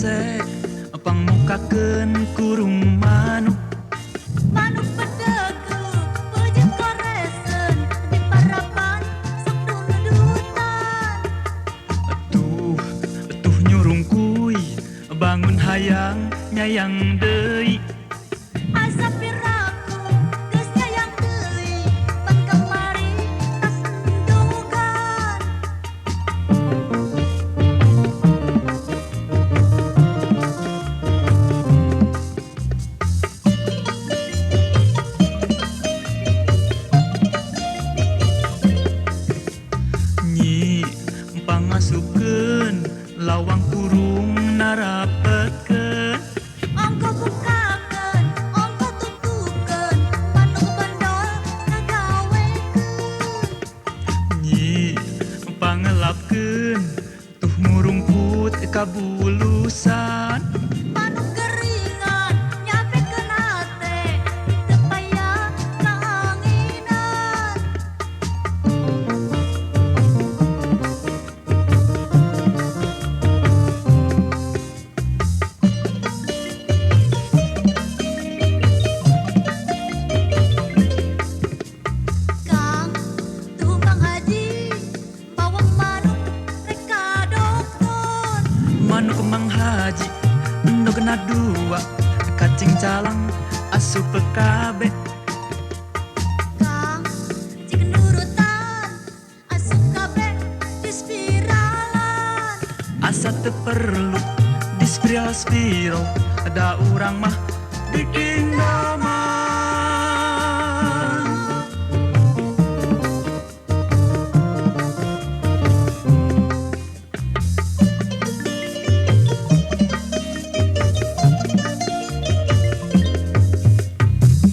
resek pangmukakeun kurung manuk. Manuk pedegu peujeut koreseun di parapan sok dunudutan. Tuh nyurung kuy bangun hayang nyayang deui. Asa piraku geus nyayang deui pan kamari tas endugan. Nyi pangasupkeun lawang kurung narapetkeun. Ongko bukakeun, ongko tutupkeun, manuk bandol ngagawekeun. Nyi pangelapkeun tuh murumput kabulusan. Manuk geringan nyapekeun hate teu payah kaanginan. Kang, tuh Mang Haji, bawang manuk reka dokter. Manuk Mang Haji endogna dua, cacing calang asup kabe. Kang, jika nurutan, asup kabeh di spiralan. Asa teu perlu di spiral ada urang mah bikin damai.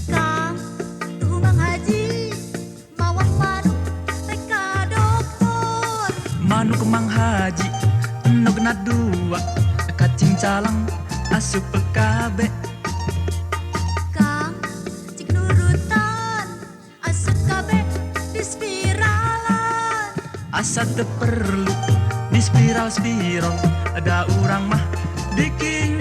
Kang, tuh Mang Haji, bawang manuk reka dokter. Manuk Mang Haji endogna dua, cacing calang asup kabe. Kang, jika nurutan, asup kabeh di spiralan. Asa teu perlu di spiral ada urang mah bikin